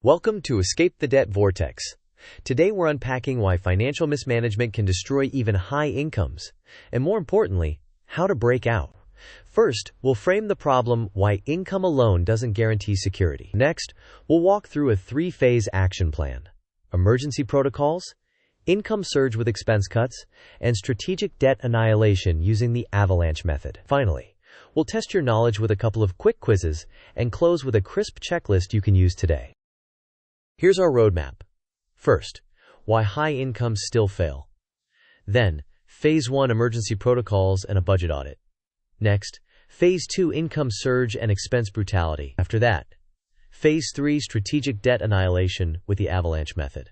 Welcome to Escape the Debt Vortex. Today we're unpacking why financial mismanagement can destroy even high incomes, and more importantly, how to break out. First, we'll frame the problem why income alone doesn't guarantee security. Next, we'll walk through a three-phase action plan: emergency protocols, income surge with expense cuts, and strategic debt annihilation using the avalanche method. Finally, we'll test your knowledge with a couple of quick quizzes and close with a crisp checklist you can use today. Here's our roadmap. First, why high incomes still fail. Then, Phase 1 emergency protocols and a budget audit. Next, Phase 2 income surge and expense brutality. After that, Phase 3 strategic debt annihilation with the avalanche method.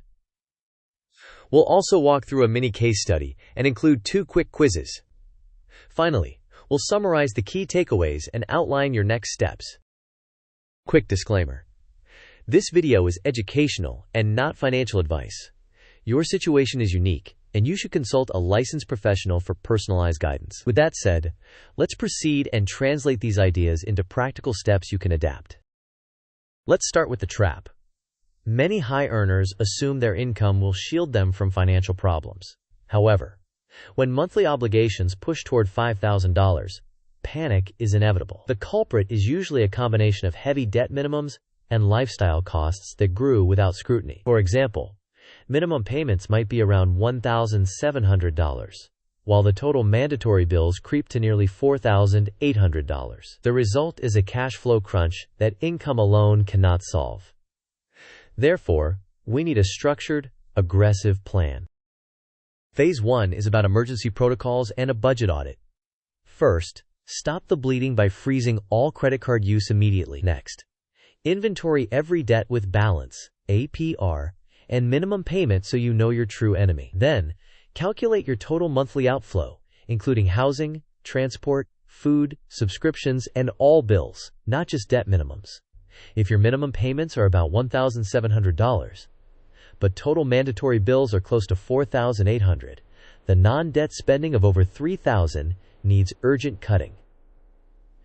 We'll also walk through a mini case study and include 2 quick quizzes. Finally, we'll summarize the key takeaways and outline your next steps. Quick disclaimer. This video is educational and not financial advice. Your situation is unique, and you should consult a licensed professional for personalized guidance. With that said, let's proceed and translate these ideas into practical steps you can adapt. Let's start with the trap. Many high earners assume their income will shield them from financial problems. However, when monthly obligations push toward $5,000, panic is inevitable. The culprit is usually a combination of heavy debt minimums and lifestyle costs that grew without scrutiny. For example, minimum payments might be around $1,700, while the total mandatory bills creep to nearly $4,800. The result is a cash flow crunch that income alone cannot solve. Therefore, we need a structured, aggressive plan. Phase 1 is about emergency protocols and a budget audit. First, stop the bleeding by freezing all credit card use immediately. Next, inventory every debt with balance, APR, and minimum payment so you know your true enemy. Then, calculate your total monthly outflow, including housing, transport, food, subscriptions, and all bills, not just debt minimums. If your minimum payments are about $1,700, but total mandatory bills are close to $4,800, the non-debt spending of over $3,000 needs urgent cutting.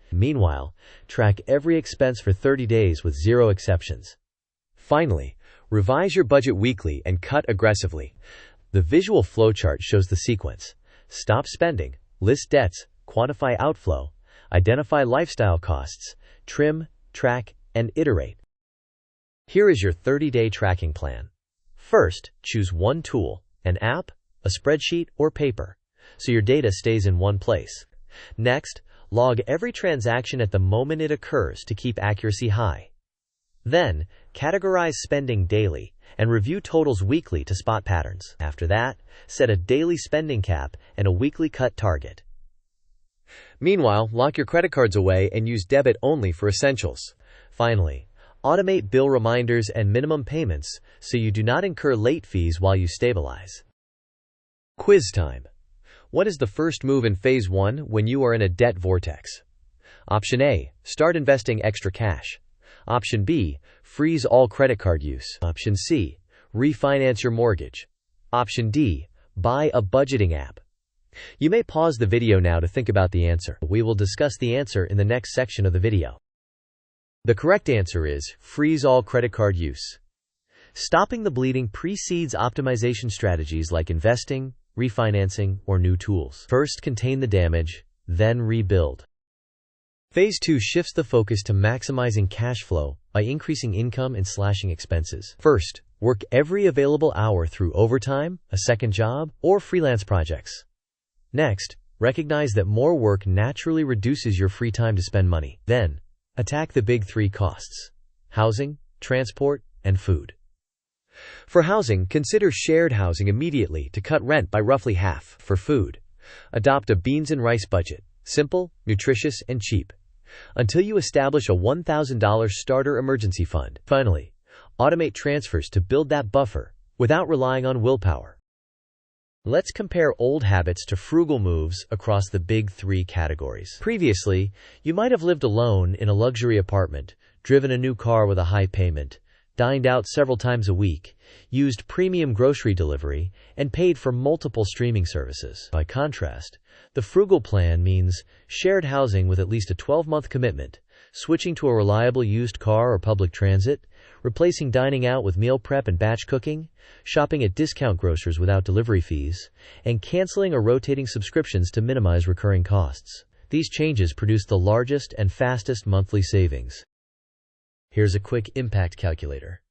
Meanwhile, track every expense for 30 days with 0 exceptions. Finally, revise your budget weekly and cut aggressively. The visual flowchart shows the sequence: stop spending, list debts, quantify outflow, identify lifestyle costs, trim, track, and iterate. Here is your 30-day tracking plan. First, choose one tool, an app, a spreadsheet, or paper, so your data stays in one place. Next, log every transaction at the moment it occurs to keep accuracy high. Then, categorize spending daily and review totals weekly to spot patterns. After that, set a daily spending cap and a weekly cut target. Meanwhile, lock your credit cards away and use debit only for essentials. Finally, automate bill reminders and minimum payments so you do not incur late fees while you stabilize. Quiz time. What is the first move in Phase 1 when you are in a debt vortex? Option A, start investing extra cash. Option B, freeze all credit card use. Option C, refinance your mortgage. Option D, buy a budgeting app. You may pause the video now to think about the answer. We will discuss the answer in the next section of the video. The correct answer is freeze all credit card use. Stopping the bleeding precedes optimization strategies like investing, refinancing, or new tools. First, contain the damage, then rebuild. Phase 2 shifts the focus to maximizing cash flow by increasing income and slashing expenses. First, work every available hour through overtime, a second job, or freelance projects. Next, recognize that more work naturally reduces your free time to spend money. Then, attack the big 3 costs: housing, transport, and food. For housing, consider shared housing immediately to cut rent by roughly half. For food, adopt a beans and rice budget, simple, nutritious, and cheap, until you establish a $1,000 starter emergency fund. Finally, automate transfers to build that buffer without relying on willpower. Let's compare old habits to frugal moves across the big 3 categories. Previously, you might have lived alone in a luxury apartment, driven a new car with a high payment, dined out several times a week, used premium grocery delivery, and paid for multiple streaming services. By contrast, the frugal plan means shared housing with at least a 12-month commitment, switching to a reliable used car or public transit, replacing dining out with meal prep and batch cooking, shopping at discount grocers without delivery fees, and canceling or rotating subscriptions to minimize recurring costs. These changes produce the largest and fastest monthly savings. Here's a quick impact calculator.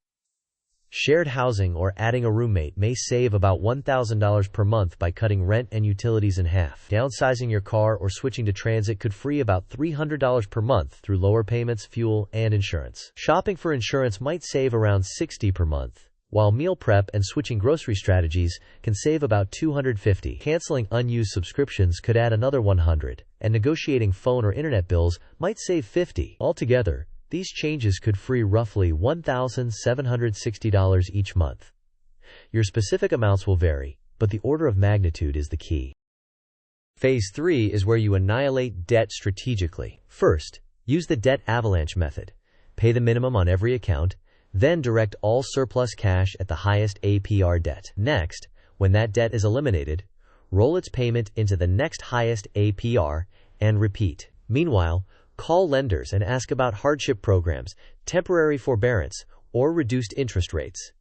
Shared housing or adding a roommate may save about $1,000 per month by cutting rent and utilities in half. Downsizing your car or switching to transit could free about $300 per month through lower payments, fuel, and insurance. Shopping for insurance might save around $60 per month, while meal prep and switching grocery strategies can save about $250. Canceling unused subscriptions could add another $100, and negotiating phone or internet bills might save $50. Altogether, these changes could free roughly $1,760 each month. Your specific amounts will vary, but the order of magnitude is the key. Phase 3 is where you annihilate debt strategically. First, use the debt avalanche method. Pay the minimum on every account, then direct all surplus cash at the highest APR debt. Next, when that debt is eliminated, roll its payment into the next highest APR and repeat. Meanwhile, call lenders and ask about hardship programs, temporary forbearance, or reduced interest rates.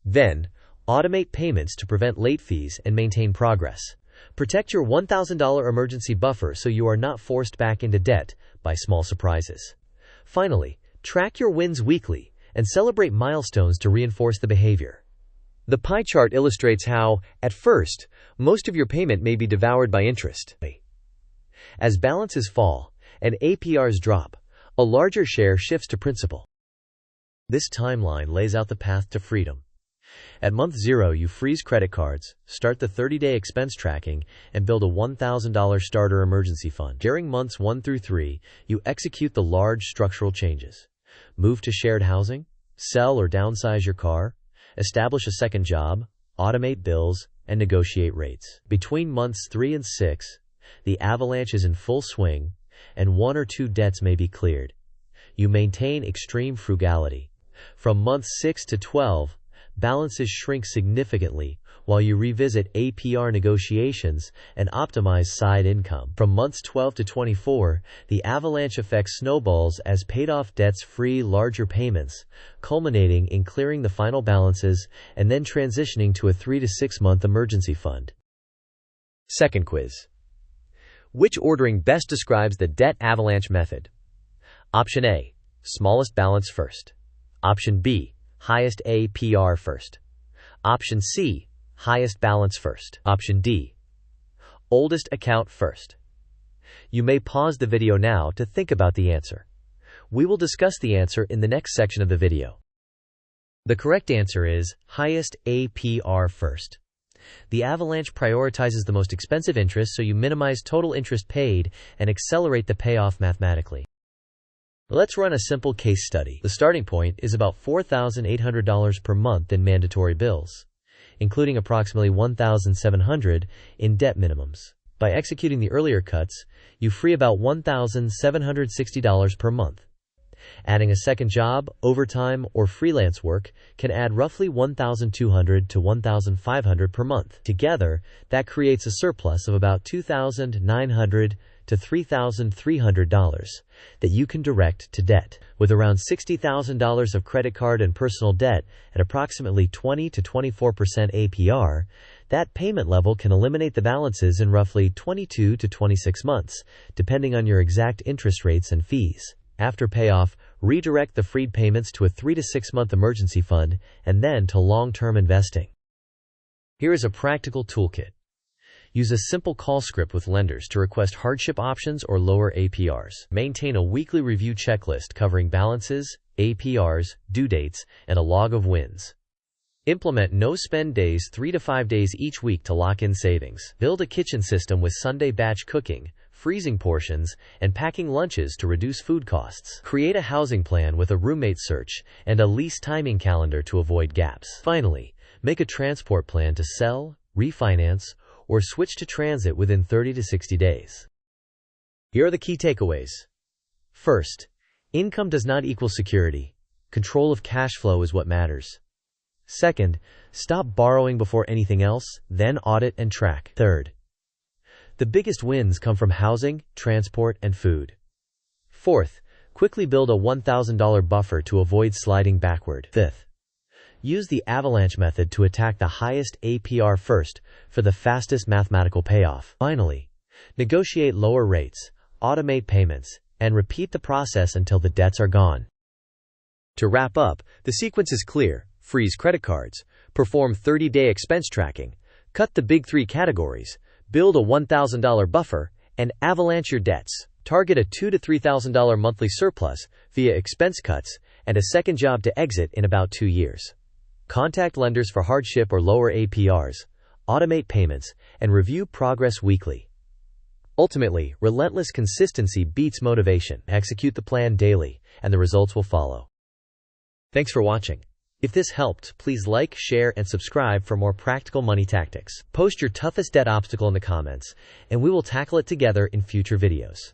Then, automate payments to prevent late fees and maintain progress. Protect your $1,000 emergency buffer so you are not forced back into debt by small surprises. Finally, track your wins weekly and celebrate milestones to reinforce the behavior. The pie chart illustrates how, at first, most of your payment may be devoured by interest. As balances fall and APRs drop, a larger share shifts to principal. This timeline lays out the path to freedom. At month 0, you freeze credit cards, start the 30-day expense tracking, and build a $1,000 starter emergency fund. During months 1 through 3, you execute the large structural changes. Move to shared housing, sell or downsize your car, establish a second job, automate bills, and negotiate rates. Between months 3 and 6, the avalanche is in full swing, and 1 or 2 debts may be cleared. You maintain extreme frugality. From months 6 to 12, balances shrink significantly while you revisit APR negotiations and optimize side income. From months 12 to 24, the avalanche effect snowballs as paid-off debts free larger payments, culminating in clearing the final balances and then transitioning to a 3 to 6 month emergency fund. Second quiz. Which ordering best describes the debt avalanche method? Option A, smallest balance first. Option B, highest APR first. Option C, highest balance first. Option D, oldest account first. You may pause the video now to think about the answer. We will discuss the answer in the next section of the video. The correct answer is highest APR first. The avalanche prioritizes the most expensive interest so you minimize total interest paid and accelerate the payoff mathematically. Let's run a simple case study. The starting point is about $4,800 per month in mandatory bills, including approximately $1,700 in debt minimums. By executing the earlier cuts, you free about $1,760 per month. Adding a second job, overtime, or freelance work can add roughly $1,200 to $1,500 per month. Together, that creates a surplus of about $2,900 to $3,300 that you can direct to debt. With around $60,000 of credit card and personal debt at approximately 20 to 24% APR, that payment level can eliminate the balances in roughly 22 to 26 months, depending on your exact interest rates and fees. After payoff, redirect the freed payments to a 3 to 6 month emergency fund and then to long-term investing. Here is a practical toolkit. Use a simple call script with lenders to request hardship options or lower APRs. Maintain a weekly review checklist covering balances, APRs, due dates, and a log of wins. Implement no-spend days 3 to 5 days each week to lock in savings. Build a kitchen system with Sunday batch cooking, freezing portions, and packing lunches to reduce food costs. Create a housing plan with a roommate search and a lease timing calendar to avoid gaps. Finally, make a transport plan to sell, refinance, or switch to transit within 30 to 60 days. Here are the key takeaways. First, income does not equal security. Control of cash flow is what matters. Second, stop borrowing before anything else, then audit and track. Third, the biggest wins come from housing, transport, and food. Fourth, Quickly build a $1,000 buffer to avoid sliding backward. Fifth, use the avalanche method to attack the highest APR first for the fastest mathematical payoff. Finally, negotiate lower rates, automate payments, and repeat the process until the debts are gone. To wrap up, the sequence is clear. Freeze credit cards, perform 30-day expense tracking, cut the big three categories, build a $1,000 buffer, and avalanche your debts. Target a $2,000 to $3,000 monthly surplus via expense cuts and a second job to exit in about 2 years. Contact lenders for hardship or lower APRs, automate payments, and review progress weekly. Ultimately, relentless consistency beats motivation. Execute the plan daily, and the results will follow. Thanks for watching. If this helped, please like, share, and subscribe for more practical money tactics. Post your toughest debt obstacle in the comments, and we will tackle it together in future videos.